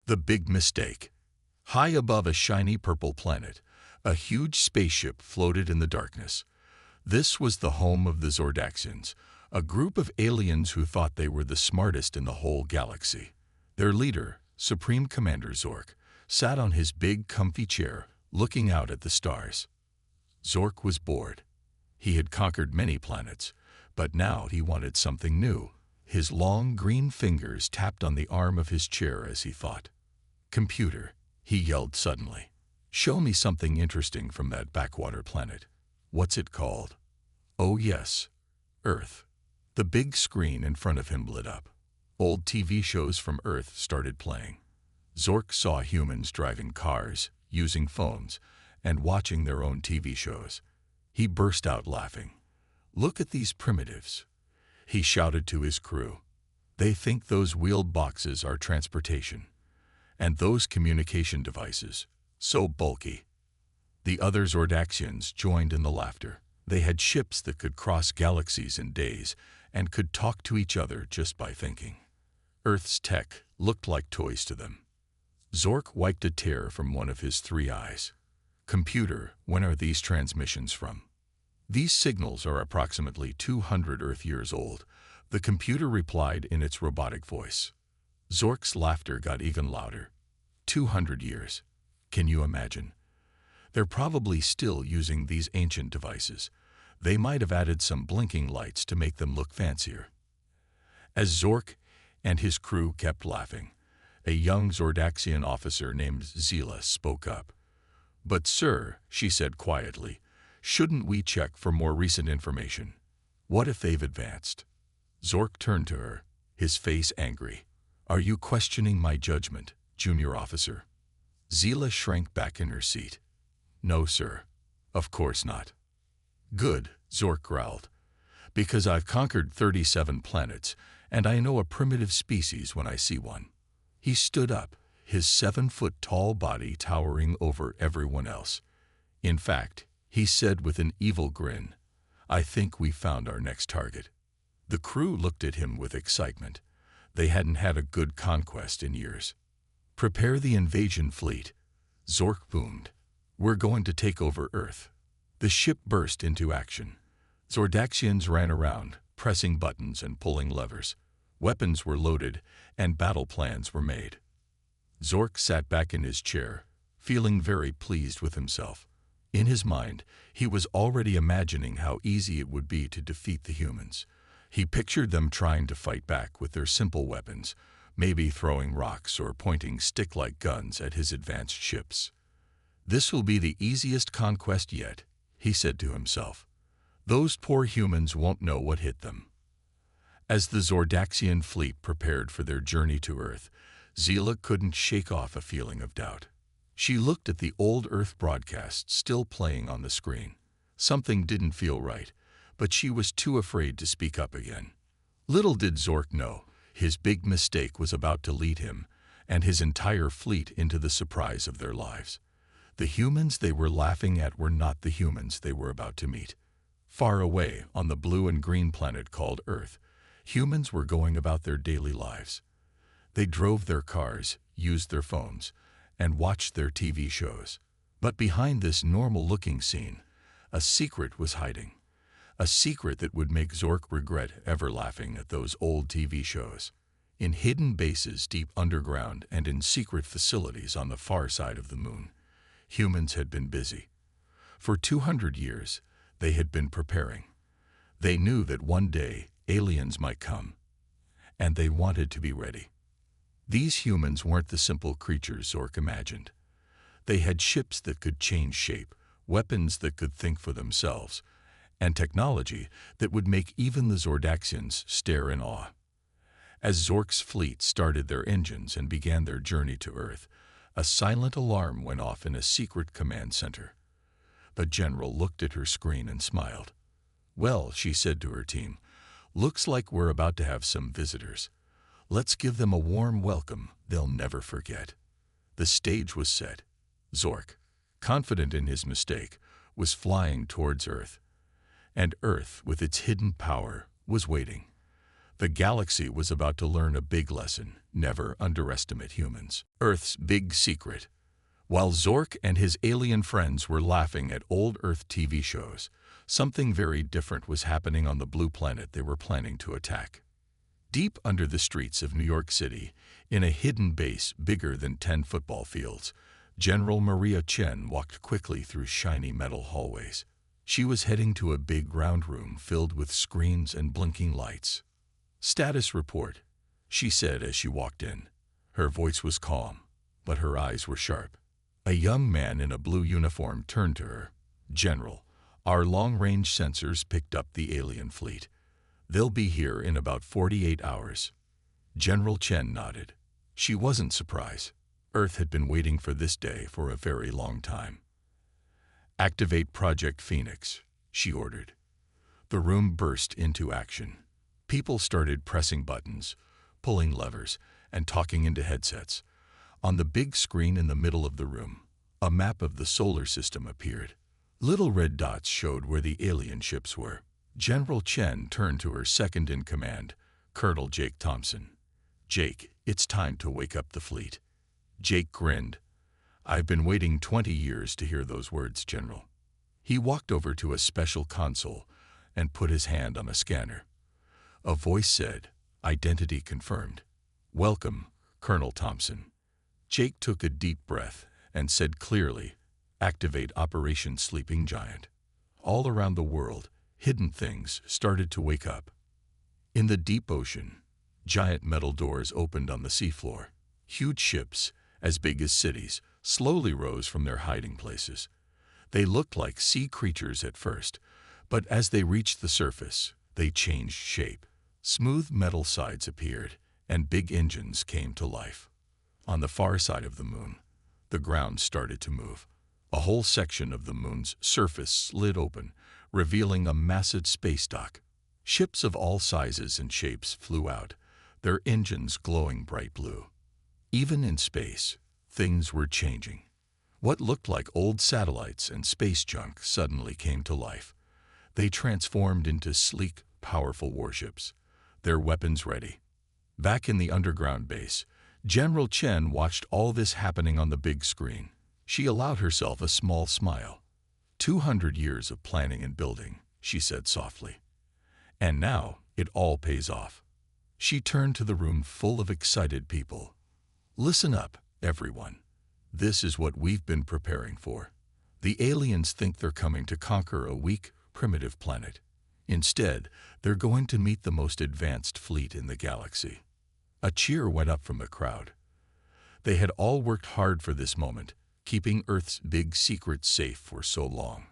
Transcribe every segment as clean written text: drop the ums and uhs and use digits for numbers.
The Big Mistake. High above a shiny purple planet, a huge spaceship floated in the darkness. This was the home of the Zordaxians, a group of aliens who thought they were the smartest in the whole galaxy. Their leader, Supreme Commander Zork, sat on his big, comfy chair, looking out at the stars. Zork was bored. He had conquered many planets, but now he wanted something new. His long, green fingers tapped on the arm of his chair as he thought. "Computer," he yelled suddenly. "Show me something interesting from that backwater planet. What's it called?" "Oh yes, Earth." The big screen in front of him lit up. Old TV shows from Earth started playing. Zork saw humans driving cars, using phones, and watching their own TV shows. He burst out laughing. "Look at these primitives," he shouted to his crew. "They think those wheeled boxes are transportation. And those communication devices, so bulky." The other Zordaxians joined in the laughter. They had ships that could cross galaxies in days and could talk to each other just by thinking. Earth's tech looked like toys to them. Zork wiped a tear from one of his 3 eyes. "Computer, when are these transmissions from?" "These signals are approximately 200 Earth years old," the computer replied in its robotic voice. Zork's laughter got even louder. 200 years. Can you imagine? They're probably still using these ancient devices. They might have added some blinking lights to make them look fancier. As Zork and his crew kept laughing, a young Zordaxian officer named Zila spoke up. "But sir," she said quietly, "shouldn't we check for more recent information? What if they've advanced?" Zork turned to her, his face angry. "Are you questioning my judgment, junior officer?" Zila shrank back in her seat. "No, sir. Of course not." "Good," Zork growled. "Because I've conquered 37 planets, and I know a primitive species when I see one." He stood up, his 7-foot-tall body towering over everyone else. "In fact," he said with an evil grin, "I think we found our next target." The crew looked at him with excitement. They hadn't had a good conquest in years. "Prepare the invasion fleet," Zork boomed. "We're going to take over Earth." The ship burst into action. Zordaxians ran around, pressing buttons and pulling levers. Weapons were loaded, and battle plans were made. Zork sat back in his chair, feeling very pleased with himself. In his mind, he was already imagining how easy it would be to defeat the humans. He pictured them trying to fight back with their simple weapons, maybe throwing rocks or pointing stick-like guns at his advanced ships. "This will be the easiest conquest yet," he said to himself. "Those poor humans won't know what hit them." As the Zordaxian fleet prepared for their journey to Earth, Zila couldn't shake off a feeling of doubt. She looked at the old Earth broadcast still playing on the screen. Something didn't feel right, but she was too afraid to speak up again. Little did Zork know, his big mistake was about to lead him and his entire fleet into the surprise of their lives. The humans they were laughing at were not the humans they were about to meet. Far away on the blue and green planet called Earth, humans were going about their daily lives. They drove their cars, used their phones, and watched their TV shows. But behind this normal-looking scene, a secret was hiding. A secret that would make Zork regret ever laughing at those old TV shows. In hidden bases deep underground and in secret facilities on the far side of the moon, humans had been busy. For 200 years, they had been preparing. They knew that one day aliens might come, and they wanted to be ready. These humans weren't the simple creatures Zork imagined. They had ships that could change shape, weapons that could think for themselves, and technology that would make even the Zordaxians stare in awe. As Zork's fleet started their engines and began their journey to Earth, a silent alarm went off in a secret command center. The general looked at her screen and smiled. "Well," she said to her team, "looks like we're about to have some visitors. Let's give them a warm welcome they'll never forget." The stage was set. Zork, confident in his mistake, was flying towards Earth. And Earth, with its hidden power, was waiting. The galaxy was about to learn a big lesson: never underestimate humans. Earth's big secret. While Zork and his alien friends were laughing at old Earth TV shows, something very different was happening on the blue planet they were planning to attack. Deep under the streets of New York City, in a hidden base bigger than 10 football fields, General Maria Chen walked quickly through shiny metal hallways. She was heading to a big round room filled with screens and blinking lights. "Status report," she said as she walked in. Her voice was calm, but her eyes were sharp. A young man in a blue uniform turned to her. "General, our long-range sensors picked up the alien fleet. They'll be here in about 48 hours. General Chen nodded. She wasn't surprised. Earth had been waiting for this day for a very long time. "Activate Project Phoenix," she ordered. The room burst into action. People started pressing buttons, pulling levers, and talking into headsets. On the big screen in the middle of the room, a map of the solar system appeared. Little red dots showed where the alien ships were. General Chen turned to her second-in-command, Colonel Jake Thompson. "Jake, it's time to wake up the fleet." Jake grinned. "I've been waiting 20 years to hear those words, General." He walked over to a special console and put his hand on a scanner. A voice said, "Identity confirmed. Welcome, Colonel Thompson." Jake took a deep breath and said clearly, "Activate Operation Sleeping Giant." All around the world, hidden things started to wake up. In the deep ocean, giant metal doors opened on the seafloor. Huge ships, as big as cities, slowly rose from their hiding places. They looked like sea creatures at first, but as they reached the surface, they changed shape. Smooth metal sides appeared, and big engines came to life. On the far side of the moon, the ground started to move. A whole section of the moon's surface slid open, revealing a massive space dock. Ships of all sizes and shapes flew out, their engines glowing bright blue. Even in space, things were changing. What looked like old satellites and space junk suddenly came to life. They transformed into sleek, powerful warships, their weapons ready. Back in the underground base, General Chen watched all this happening on the big screen. She allowed herself a small smile. 200 years of planning and building, she said softly. And now it all pays off. She turned to the room full of excited people. "Listen up, everyone. This is what we've been preparing for. The aliens think they're coming to conquer a weak, primitive planet. Instead, they're going to meet the most advanced fleet in the galaxy." A cheer went up from the crowd. They had all worked hard for this moment, keeping Earth's big secret safe for so long.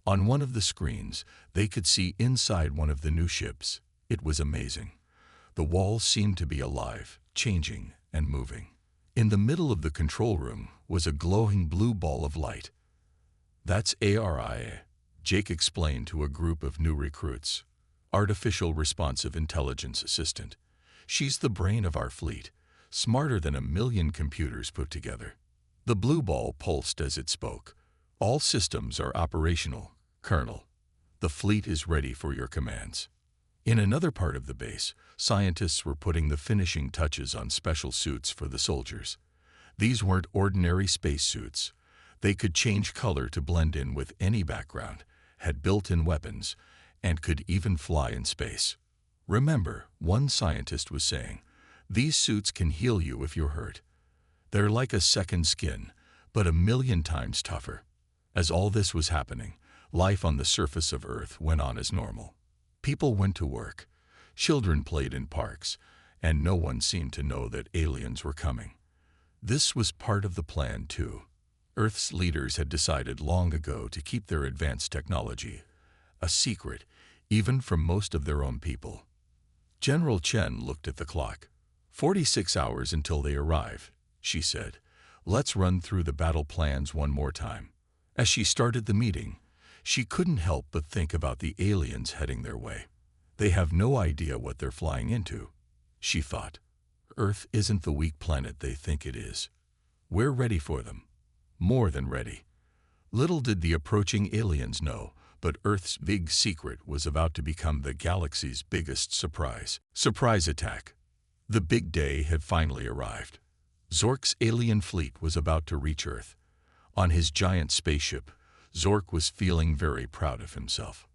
On one of the screens, they could see inside one of the new ships. It was amazing. The walls seemed to be alive, changing and moving. In the middle of the control room was a glowing blue ball of light. "That's ARIA," Jake explained to a group of new recruits. "Artificial Responsive Intelligence Assistant. She's the brain of our fleet, smarter than 1,000,000 computers put together." The blue ball pulsed as it spoke. "All systems are operational, Colonel. The fleet is ready for your commands." In another part of the base, scientists were putting the finishing touches on special suits for the soldiers. These weren't ordinary spacesuits. They could change color to blend in with any background, had built-in weapons, and could even fly in space. "Remember," one scientist was saying, "these suits can heal you if you're hurt. They're like a second skin, but 1,000,000 times tougher." As all this was happening, life on the surface of Earth went on as normal. People went to work, children played in parks, and no one seemed to know that aliens were coming. This was part of the plan, too. Earth's leaders had decided long ago to keep their advanced technology a secret, even from most of their own people. General Chen looked at the clock. 46 hours until they arrive, she said. "Let's run through the battle plans one more time." As she started the meeting, she couldn't help but think about the aliens heading their way. They have no idea what they're flying into, she thought. Earth isn't the weak planet they think it is. We're ready for them. More than ready. Little did the approaching aliens know, but Earth's big secret was about to become the galaxy's biggest surprise. Surprise attack. The big day had finally arrived. Zork's alien fleet was about to reach Earth. On his giant spaceship, Zork was feeling very proud of himself.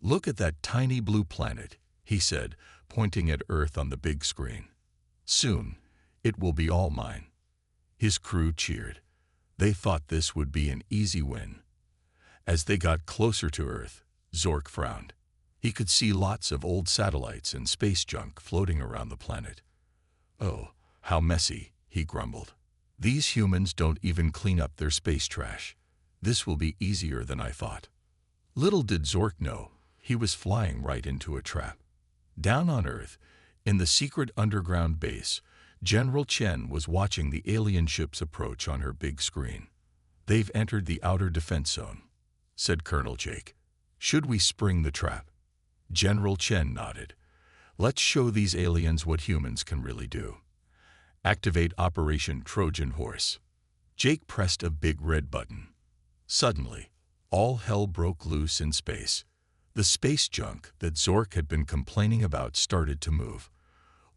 "Look at that tiny blue planet," he said, pointing at Earth on the big screen. "Soon, it will be all mine." His crew cheered. They thought this would be an easy win. As they got closer to Earth, Zork frowned. He could see lots of old satellites and space junk floating around the planet. "Oh, how messy," he grumbled. "These humans don't even clean up their space trash. This will be easier than I thought." Little did Zork know, he was flying right into a trap. Down on Earth, in the secret underground base, General Chen was watching the alien ships approach on her big screen. "They've entered the outer defense zone," said Colonel Jake. "Should we spring the trap?" General Chen nodded. "Let's show these aliens what humans can really do. Activate Operation Trojan Horse." Jake pressed a big red button. Suddenly, all hell broke loose in space. The space junk that Zork had been complaining about started to move.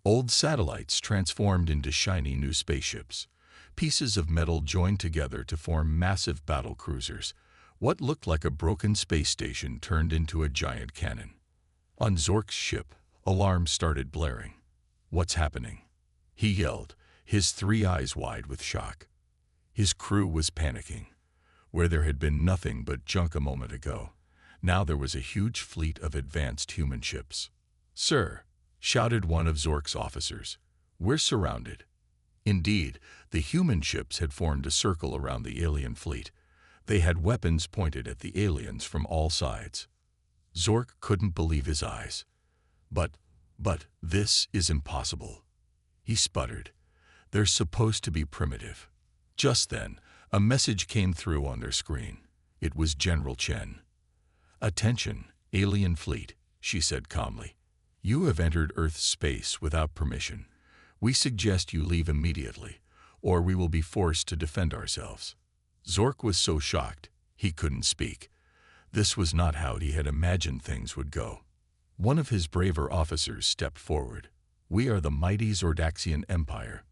Old satellites transformed into shiny new spaceships. Pieces of metal joined together to form massive battle cruisers. What looked like a broken space station turned into a giant cannon. On Zork's ship, alarms started blaring. "What's happening?" he yelled, his 3 eyes wide with shock. His crew was panicking. Where there had been nothing but junk a moment ago, now there was a huge fleet of advanced human ships. "Sir," shouted one of Zork's officers, "we're surrounded." Indeed, the human ships had formed a circle around the alien fleet. They had weapons pointed at the aliens from all sides. Zork couldn't believe his eyes. But this is impossible," he sputtered. "They're supposed to be primitive." Just then, a message came through on their screen. It was General Chen. "Attention, alien fleet," she said calmly. "You have entered Earth's space without permission. We suggest you leave immediately, or we will be forced to defend ourselves." Zork was so shocked, he couldn't speak. This was not how he had imagined things would go. One of his braver officers stepped forward. "We are the mighty Zordaxian Empire,"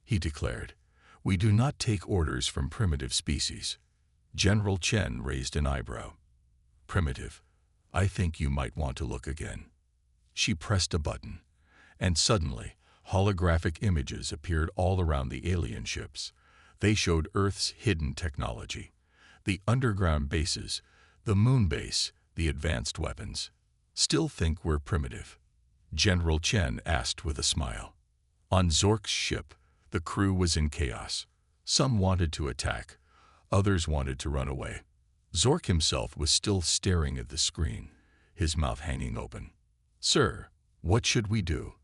he declared. "We do not take orders from primitive species." General Chen raised an eyebrow. "Primitive? I think you might want to look again." She pressed a button, and suddenly, holographic images appeared all around the alien ships. They showed Earth's hidden technology, the underground bases, the moon base, the advanced weapons. "Still think we're primitive?" General Chen asked with a smile. On Zork's ship, the crew was in chaos. Some wanted to attack, others wanted to run away. Zork himself was still staring at the screen, his mouth hanging open. "Sir, what should we do?"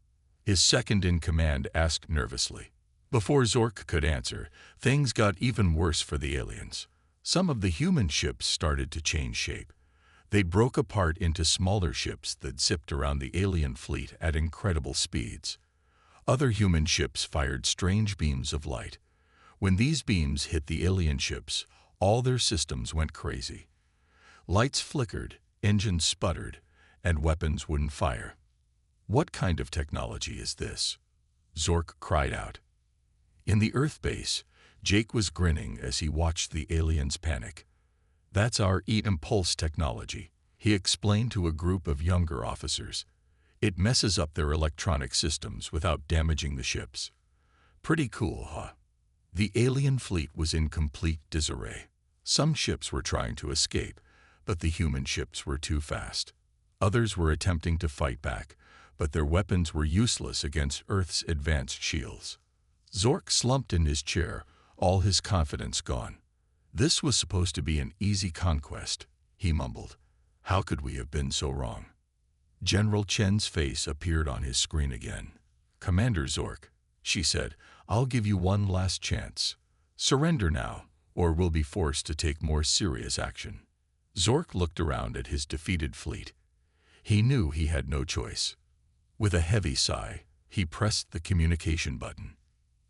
his second-in-command asked nervously. Before Zork could answer, things got even worse for the aliens. Some of the human ships started to change shape. They broke apart into smaller ships that zipped around the alien fleet at incredible speeds. Other human ships fired strange beams of light. When these beams hit the alien ships, all their systems went crazy. Lights flickered, engines sputtered, and weapons wouldn't fire. "What kind of technology is this?" Zork cried out. In the Earth base, Jake was grinning as he watched the aliens panic. "That's our E-Impulse technology," he explained to a group of younger officers. "It messes up their electronic systems without damaging the ships." Pretty cool, huh? The alien fleet was in complete disarray. Some ships were trying to escape, but the human ships were too fast. Others were attempting to fight back, but their weapons were useless against Earth's advanced shields. Zork slumped in his chair, all his confidence gone. "This was supposed to be an easy conquest," he mumbled. "How could we have been so wrong?" General Chen's face appeared on his screen again. "Commander Zork," she said, "I'll give you one last chance. Surrender now, or we'll be forced to take more serious action." Zork looked around at his defeated fleet. He knew he had no choice. With a heavy sigh, he pressed the communication button.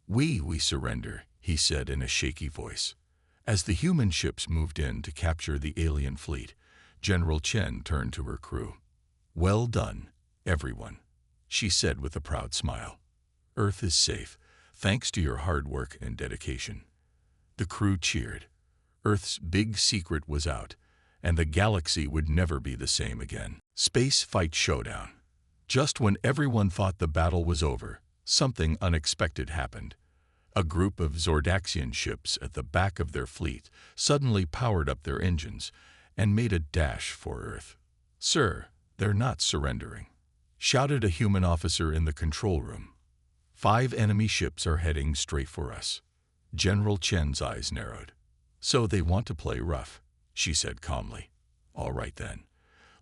We surrender," he said in a shaky voice. As the human ships moved in to capture the alien fleet, General Chen turned to her crew. "Well done, everyone," she said with a proud smile. "Earth is safe, thanks to your hard work and dedication." The crew cheered. Earth's big secret was out, and the galaxy would never be the same again. Space Fight Showdown. Just when everyone thought the battle was over, something unexpected happened. A group of Zordaxian ships at the back of their fleet suddenly powered up their engines and made a dash for Earth. "Sir, they're not surrendering," shouted a human officer in the control room. "5 enemy ships are heading straight for us." General Chen's eyes narrowed. "So they want to play rough," she said calmly. "All right then.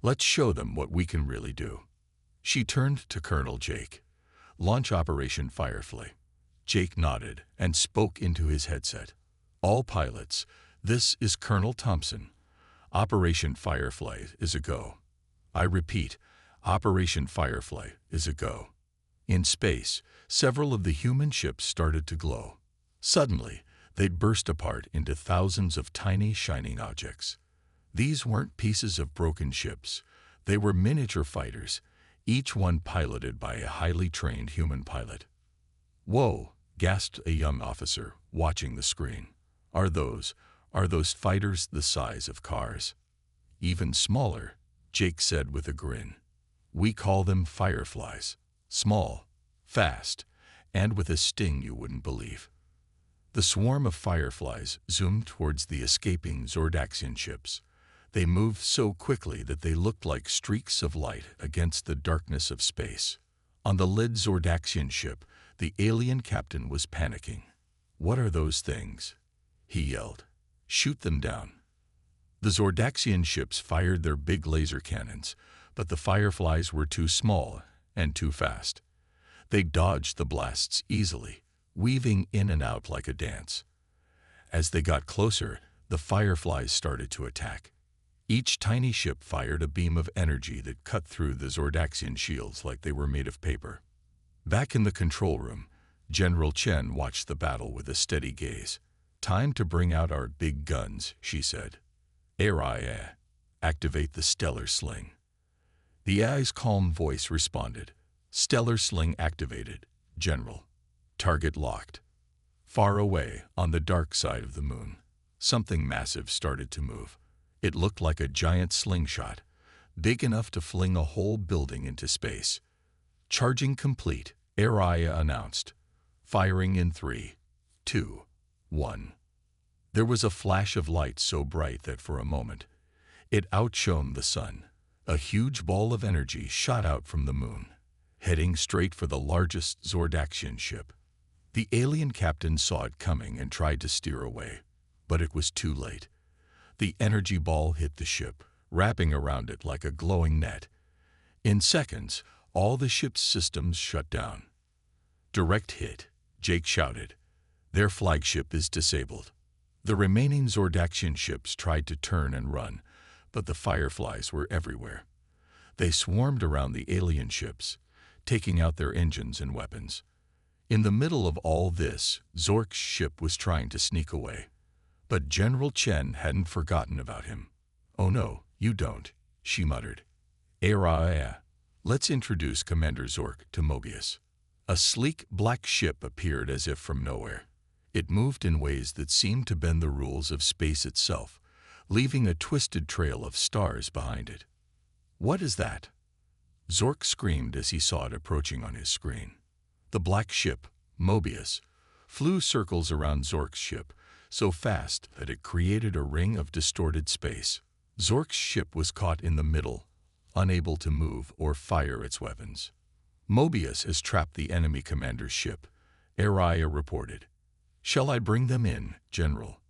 Let's show them what we can really do." She turned to Colonel Jake. "Launch Operation Firefly." Jake nodded and spoke into his headset. "All pilots, this is Colonel Thompson. Operation Firefly is a go. I repeat, Operation Firefly is a go." In space, several of the human ships started to glow. Suddenly, they'd burst apart into thousands of tiny shining objects. These weren't pieces of broken ships. They were miniature fighters, each one piloted by a highly trained human pilot. "Whoa," gasped a young officer, watching the screen. Are those fighters the size of cars?" "Even smaller," Jake said with a grin. "We call them fireflies. Small, fast, and with a sting you wouldn't believe." The swarm of fireflies zoomed towards the escaping Zordaxian ships. They moved so quickly that they looked like streaks of light against the darkness of space. On the lead Zordaxian ship, the alien captain was panicking. "What are those things?" he yelled. "Shoot them down." The Zordaxian ships fired their big laser cannons, but the fireflies were too small and too fast. They dodged the blasts easily, weaving in and out like a dance. As they got closer, the fireflies started to attack. Each tiny ship fired a beam of energy that cut through the Zordaxian shields like they were made of paper. Back in the control room, General Chen watched the battle with a steady gaze. "Time to bring out our big guns," she said. "Area, activate the stellar sling." The AI's calm voice responded. "Stellar sling activated, General. Target locked." Far away, on the dark side of the moon, something massive started to move. It looked like a giant slingshot, big enough to fling a whole building into space. "Charging complete," Area announced. "Firing in 3, 2, 1. There was a flash of light so bright that for a moment, it outshone the sun. A huge ball of energy shot out from the moon, heading straight for the largest Zordaxian ship. The alien captain saw it coming and tried to steer away, but it was too late. The energy ball hit the ship, wrapping around it like a glowing net. In seconds, all the ship's systems shut down. "Direct hit," Jake shouted. "Their flagship is disabled." The remaining Zordaxian ships tried to turn and run, but the fireflies were everywhere. They swarmed around the alien ships, taking out their engines and weapons. In the middle of all this, Zork's ship was trying to sneak away. But General Chen hadn't forgotten about him. "Oh no, you don't," she muttered. "Area, let's introduce Commander Zork to Mobius." A sleek black ship appeared as if from nowhere. It moved in ways that seemed to bend the rules of space itself, leaving a twisted trail of stars behind it. "What is that?" Zork screamed as he saw it approaching on his screen. The black ship, Mobius, flew circles around Zork's ship, so fast that it created a ring of distorted space. Zork's ship was caught in the middle, unable to move or fire its weapons. "Mobius has trapped the enemy commander's ship," Area reported. "Shall I bring them in, General?"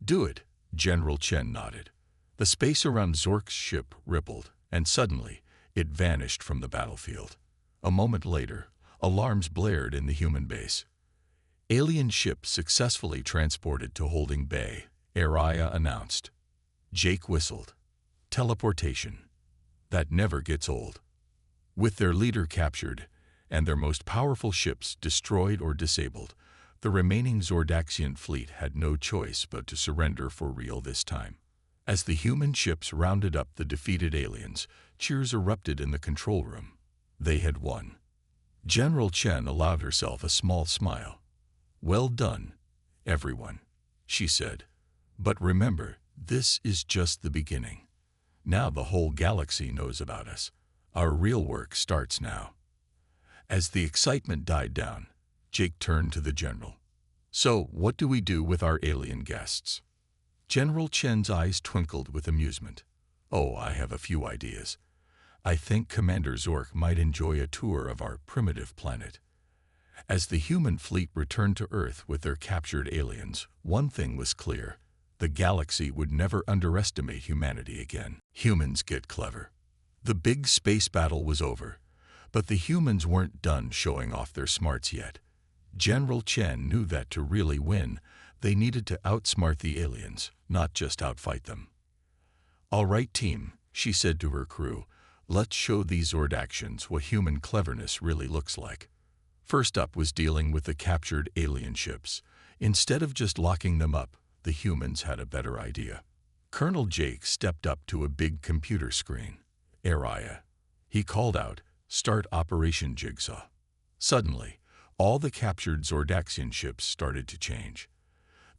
"Do it," General Chen nodded. The space around Zork's ship rippled, and suddenly it vanished from the battlefield. A moment later, alarms blared in the human base. "Alien ship successfully transported to holding bay," Area announced. Jake whistled. "Teleportation. That never gets old." With their leader captured and their most powerful ships destroyed or disabled, the remaining Zordaxian fleet had no choice but to surrender for real this time. As the human ships rounded up the defeated aliens, cheers erupted in the control room. They had won. General Chen allowed herself a small smile. "Well done, everyone," she said. "But remember, this is just the beginning. Now the whole galaxy knows about us. Our real work starts now." As the excitement died down, Jake turned to the general. "So, what do we do with our alien guests?" General Chen's eyes twinkled with amusement. "Oh, I have a few ideas. I think Commander Zork might enjoy a tour of our primitive planet." As the human fleet returned to Earth with their captured aliens, one thing was clear. The galaxy would never underestimate humanity again. Humans get clever. The big space battle was over, but the humans weren't done showing off their smarts yet. General Chen knew that to really win, they needed to outsmart the aliens, not just outfight them. "All right, team," she said to her crew, "let's show these Zordaxians what human cleverness really looks like." First up was dealing with the captured alien ships. Instead of just locking them up, the humans had a better idea. Colonel Jake stepped up to a big computer screen. "Area." He called out, "Start Operation Jigsaw." Suddenly, all the captured Zordaxian ships started to change.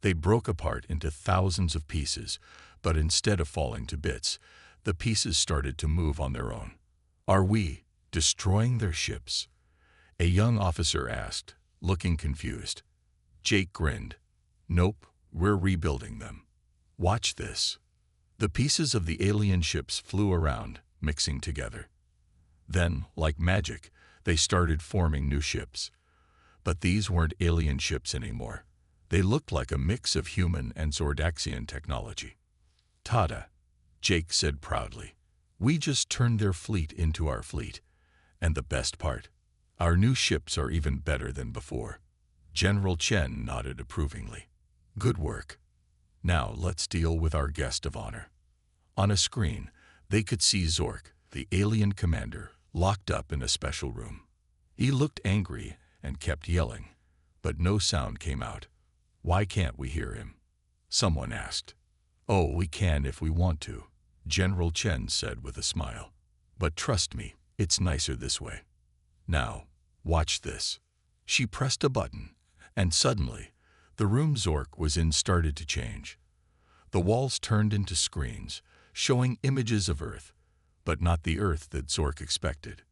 They broke apart into thousands of pieces, but instead of falling to bits, the pieces started to move on their own. "Are we destroying their ships?" a young officer asked, looking confused. Jake grinned. "Nope, we're rebuilding them. Watch this." The pieces of the alien ships flew around, mixing together. Then, like magic, they started forming new ships. But these weren't alien ships anymore. They looked like a mix of human and Zordaxian technology. "Tada," Jake said proudly. "We just turned their fleet into our fleet. And the best part, our new ships are even better than before." General Chen nodded approvingly. "Good work. Now let's deal with our guest of honor." On a screen, they could see Zork, the alien commander, locked up in a special room. He looked angry and kept yelling, but no sound came out. "Why can't we hear him?" someone asked. "Oh, we can if we want to," General Chen said with a smile. "But trust me, it's nicer this way. Now, watch this." She pressed a button, and suddenly, the room Zork was in started to change. The walls turned into screens, showing images of Earth, but not the Earth that Zork expected.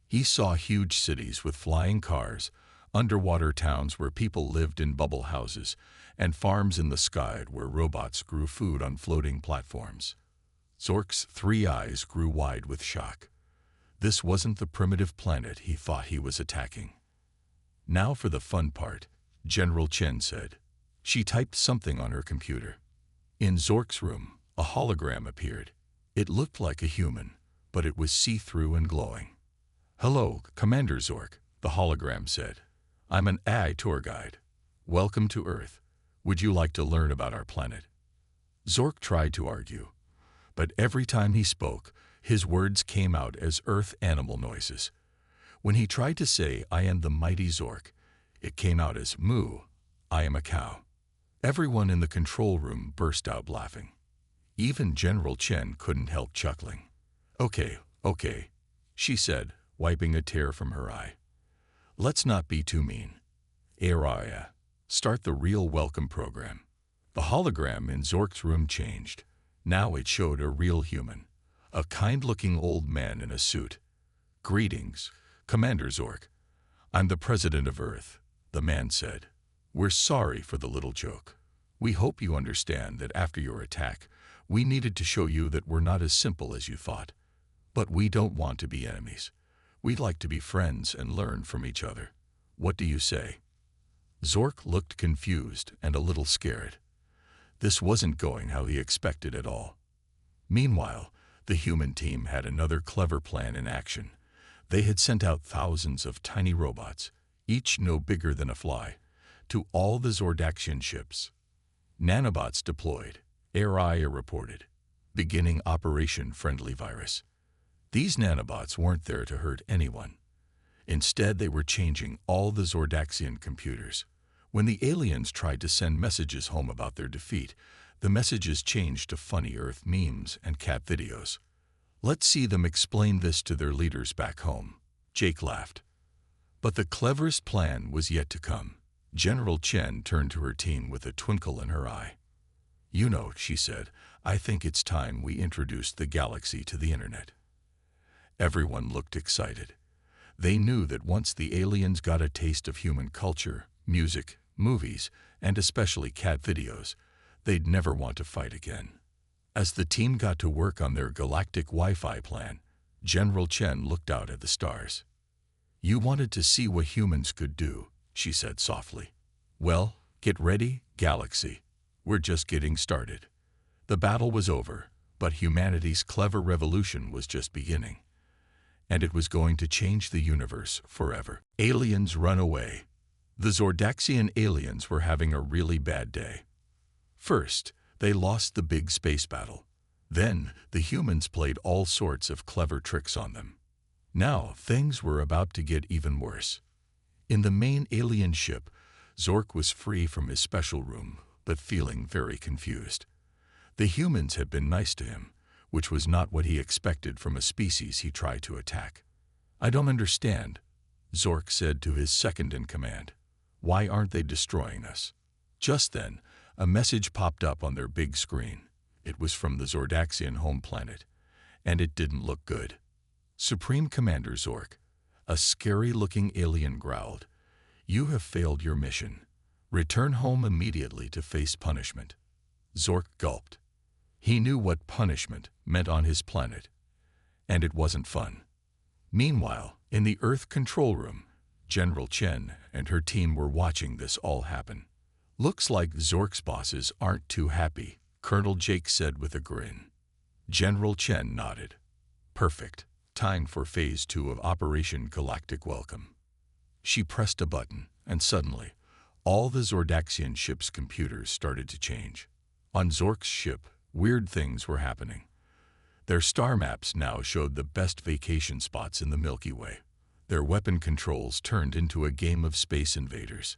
He saw huge cities with flying cars, underwater towns where people lived in bubble houses, and farms in the sky where robots grew food on floating platforms. Zork's 3 eyes grew wide with shock. This wasn't the primitive planet he thought he was attacking. "Now for the fun part," General Chen said. She typed something on her computer. In Zork's room, a hologram appeared. It looked like a human, but it was see-through and glowing. "Hello, Commander Zork," the hologram said. "I'm an AI tour guide. Welcome to Earth. Would you like to learn about our planet?" Zork tried to argue, but every time he spoke, his words came out as Earth animal noises. When he tried to say, "I am the mighty Zork," it came out as "Moo, I am a cow." Everyone in the control room burst out laughing. Even General Chen couldn't help chuckling. Okay, she said, wiping a tear from her eye. "Let's not be too mean. Area, start the real welcome program." The hologram in Zork's room changed. Now it showed a real human, a kind-looking old man in a suit. "Greetings, Commander Zork. I'm the President of Earth," the man said. "We're sorry for the little joke. We hope you understand that after your attack, we needed to show you that we're not as simple as you thought. But we don't want to be enemies. We'd like to be friends and learn from each other. What do you say?" Zork looked confused and a little scared. This wasn't going how he expected at all. Meanwhile, the human team had another clever plan in action. They had sent out thousands of tiny robots, each no bigger than a fly, to all the Zordaxian ships. Nanobots deployed, Area reported, beginning Operation Friendly Virus. These nanobots weren't there to hurt anyone. Instead, they were changing all the Zordaxian computers. When the aliens tried to send messages home about their defeat, The messages changed to funny Earth memes and cat videos. Let's see them explain this to their leaders back home. Jake laughed. But the cleverest plan was yet to come. General Chen turned to her team with a twinkle in her eye. You know, she said, I think it's time we introduced the galaxy to the internet. Everyone looked excited. They knew that once the aliens got a taste of human culture, music, movies, and especially cat videos, they'd never want to fight again. As the team got to work on their galactic Wi-Fi plan, General Chen looked out at the stars. You wanted to see what humans could do, she said softly. Well, get ready, galaxy. We're just getting started. The battle was over, but humanity's clever revolution was just beginning. And it was going to change the universe forever. Aliens run away. The Zordaxian aliens were having a really bad day. First, they lost the big space battle. Then, the humans played all sorts of clever tricks on them. Now, things were about to get even worse. In the main alien ship, Zork was free from his special room, but feeling very confused. The humans had been nice to him, which was not what he expected from a species he tried to attack. I don't understand, Zork said to his second-in-command. Why aren't they destroying us? Just then, a message popped up on their big screen. It was from the Zordaxian home planet, and it didn't look good. Supreme Commander Zork, a scary-looking alien growled, You have failed your mission. Return home immediately to face punishment. Zork gulped. He knew what punishment meant on his planet, and it wasn't fun. Meanwhile, in the Earth control room, General Chen and her team were watching this all happen. Looks like Zork's bosses aren't too happy, Colonel Jake said with a grin. General Chen nodded. Perfect. Time for Phase 2 of Operation Galactic Welcome. She pressed a button, and suddenly, all the Zordaxian ship's computers started to change. On Zork's ship, weird things were happening. Their star maps now showed the best vacation spots in the Milky Way. Their weapon controls turned into a game of Space Invaders.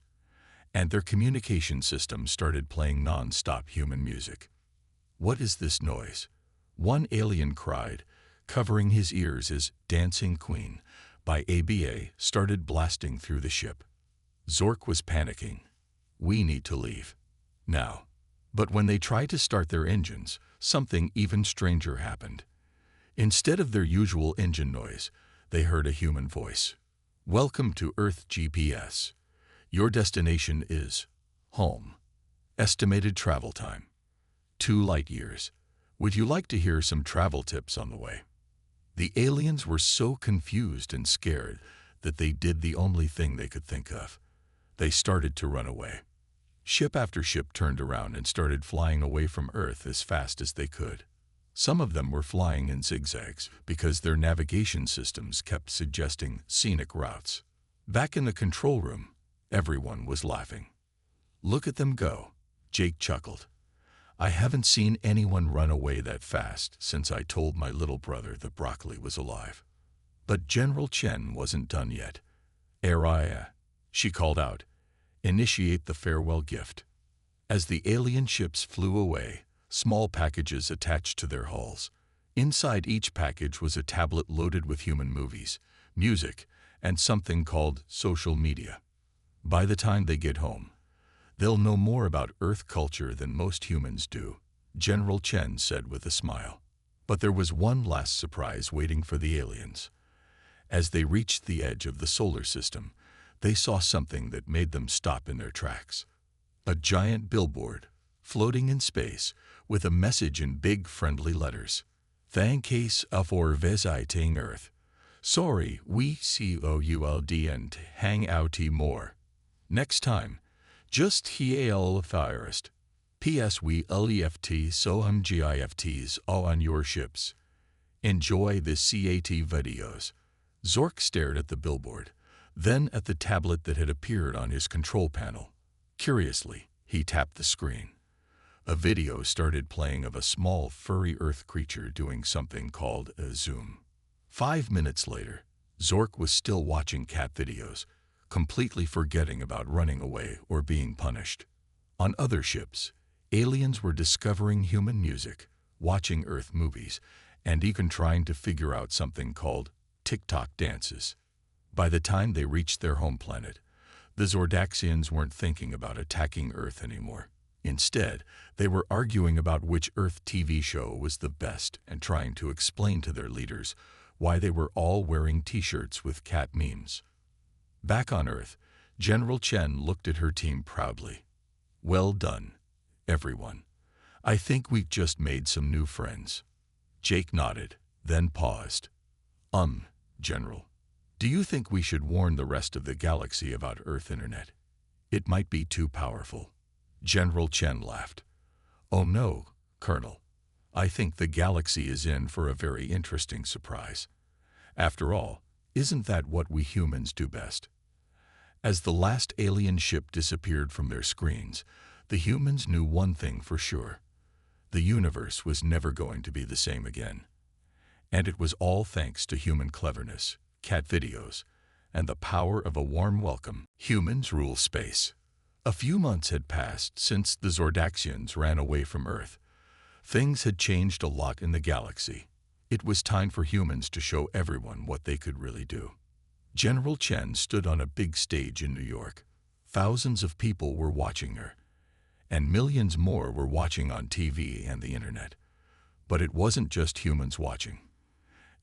And their communication system started playing non-stop human music. What is this noise? One alien cried, covering his ears as Dancing Queen by ABA started blasting through the ship. Zork was panicking. We need to leave. Now. But when they tried to start their engines, something even stranger happened. Instead of their usual engine noise, they heard a human voice. Welcome to Earth GPS. Your destination is home. Estimated travel time 2 light years. Would you like to hear some travel tips on the way? The aliens were so confused and scared that they did the only thing they could think of. They started to run away. Ship after ship turned around and started flying away from Earth as fast as they could. Some of them were flying in zigzags because their navigation systems kept suggesting scenic routes. Back in the control room, everyone was laughing. Look at them go, Jake chuckled. I haven't seen anyone run away that fast since I told my little brother that Broccoli was alive. But General Chen wasn't done yet. Araya, she called out, initiate the farewell gift. As the alien ships flew away, small packages attached to their hulls. Inside each package was a tablet loaded with human movies, music, and something called social media. By the time they get home, they'll know more about Earth culture than most humans do, General Chen said with a smile. But there was one last surprise waiting for the aliens. As they reached the edge of the solar system, they saw something that made them stop in their tracks. A giant billboard, floating in space, with a message in big friendly letters. Thanks for visiting Earth. Sorry, we see ould and hang out more. Next time, just heal first. P.S. we left some GIFTs all on your ships. Enjoy the CAT videos. Zork stared at the billboard, then at the tablet that had appeared on his control panel. Curiously, he tapped the screen. A video started playing of a small furry Earth creature doing something called a zoom. 5 minutes later, Zork was still watching cat videos, completely forgetting about running away or being punished. On other ships, Aliens were discovering human music, watching Earth movies, and even trying to figure out something called TikTok dances. By the time they reached their home planet, the Zordaxians weren't thinking about attacking Earth anymore. Instead, they were arguing about which Earth TV show was the best and trying to explain to their leaders why they were all wearing t-shirts with cat memes. Back on Earth, General Chen looked at her team proudly. "Well done, everyone. I think we've just made some new friends." Jake nodded, then paused. General, do you think we should warn the rest of the galaxy about Earth Internet? It might be too powerful." General Chen laughed. "Oh no, Colonel. I think the galaxy is in for a very interesting surprise. After all, isn't that what we humans do best?" As the last alien ship disappeared from their screens, the humans knew one thing for sure. The universe was never going to be the same again. And it was all thanks to human cleverness, cat videos, and the power of a warm welcome. Humans rule space. A few months had passed since the Zordaxians ran away from Earth. Things had changed a lot in the galaxy. It was time for humans to show everyone what they could really do. General Chen stood on a big stage in New York. Thousands of people were watching her, and millions more were watching on TV and the internet. But it wasn't just humans watching.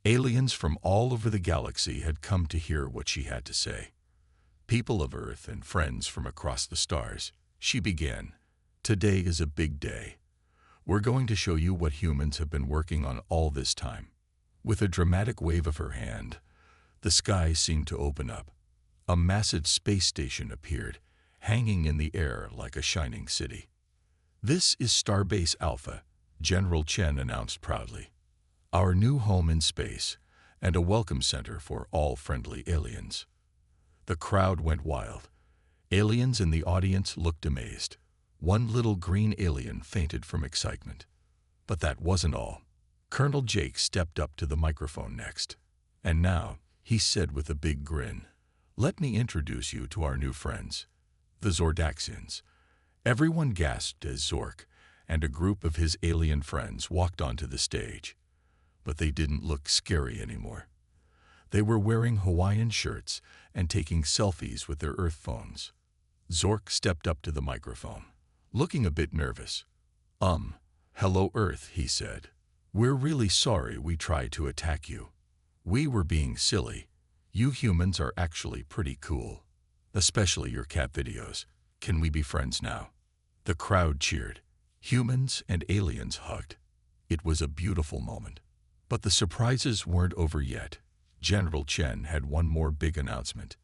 Aliens from all over the galaxy had come to hear what she had to say. People of Earth and friends from across the stars, she began. "Today is a big day. We're going to show you what humans have been working on all this time." With a dramatic wave of her hand, the sky seemed to open up. A massive space station appeared, hanging in the air like a shining city. "This is Starbase Alpha," General Chen announced proudly. "Our new home in space, and a welcome center for all friendly aliens." The crowd went wild. Aliens in the audience looked amazed. One little green alien fainted from excitement. But that wasn't all. Colonel Jake stepped up to the microphone next. "And now," he said with a big grin, "let me introduce you to our new friends, the Zordaxians." Everyone gasped as Zork and a group of his alien friends walked onto the stage. But they didn't look scary anymore. They were wearing Hawaiian shirts and taking selfies with their Earth phones. Zork stepped up to the microphone, looking a bit nervous. "Hello Earth," he said. "We're really sorry we tried to attack you. We were being silly. You humans are actually pretty cool. Especially your cat videos. Can we be friends now?" The crowd cheered. Humans and aliens hugged. It was a beautiful moment. But the surprises weren't over yet. General Chen had one more big announcement.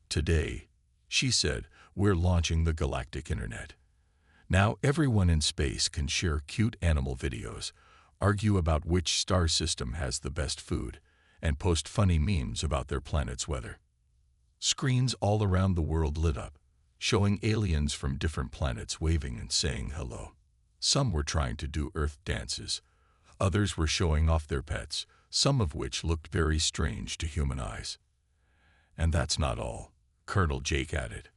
"Today," she said, "we're launching the Galactic Internet. Now everyone in space can share cute animal videos, argue about which star system has the best food, and post funny memes about their planet's weather." Screens all around the world lit up, showing aliens from different planets waving and saying hello. Some were trying to do Earth dances. Others were showing off their pets, some of which looked very strange to human eyes. "And that's not all," Colonel Jake added.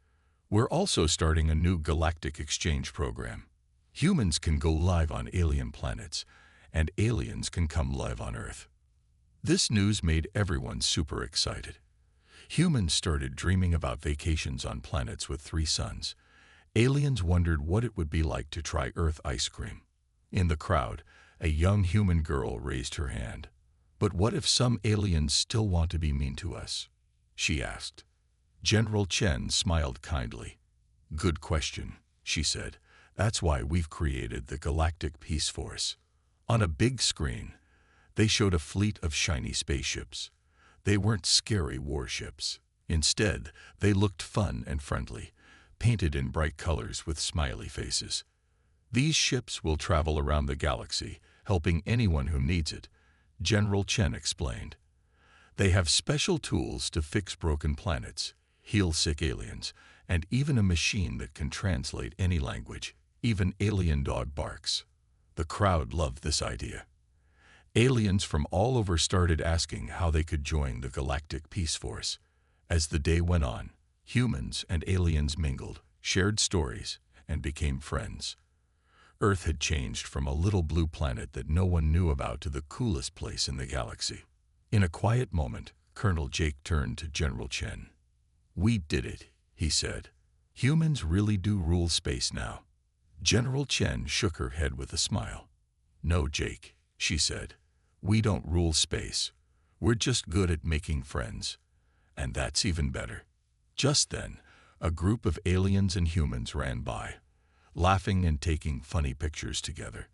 "We're also starting a new galactic exchange program. Humans can go live on alien planets, and aliens can come live on Earth." This news made everyone super excited. Humans started dreaming about vacations on planets with 3 suns. Aliens wondered what it would be like to try Earth ice cream. In the crowd, a young human girl raised her hand. "But what if some aliens still want to be mean to us?" she asked. General Chen smiled kindly. "Good question," she said. "That's why we've created the Galactic Peace Force." On a big screen, they showed a fleet of shiny spaceships. They weren't scary warships. Instead, they looked fun and friendly, painted in bright colors with smiley faces. "These ships will travel around the galaxy, helping anyone who needs it," General Chen explained. "They have special tools to fix broken planets, heal sick aliens, and even a machine that can translate any language, even alien dog barks." The crowd loved this idea. Aliens from all over started asking how they could join the Galactic Peace Force. As the day went on, humans and aliens mingled, shared stories, and became friends. Earth had changed from a little blue planet that no one knew about to the coolest place in the galaxy. In a quiet moment, Colonel Jake turned to General Chen. "We did it," he said. "Humans really do rule space now." General Chen shook her head with a smile. "No, Jake," she said. "We don't rule space. We're just good at making friends. And that's even better." Just then, a group of aliens and humans ran by, laughing and taking funny pictures together.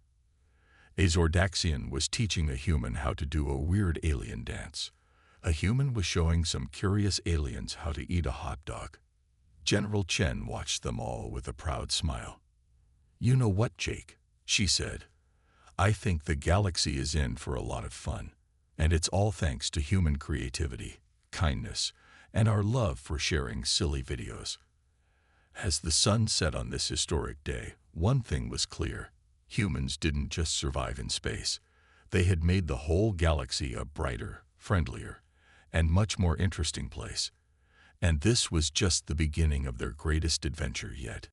A Zordaxian was teaching a human how to do a weird alien dance. A human was showing some curious aliens how to eat a hot dog. General Chen watched them all with a proud smile. "You know what, Jake?" she said. "I think the galaxy is in for a lot of fun, and it's all thanks to human creativity, kindness, and our love for sharing silly videos." As the sun set on this historic day, one thing was clear. Humans didn't just survive in space. They had made the whole galaxy a brighter, friendlier, and much more interesting place. And this was just the beginning of their greatest adventure yet.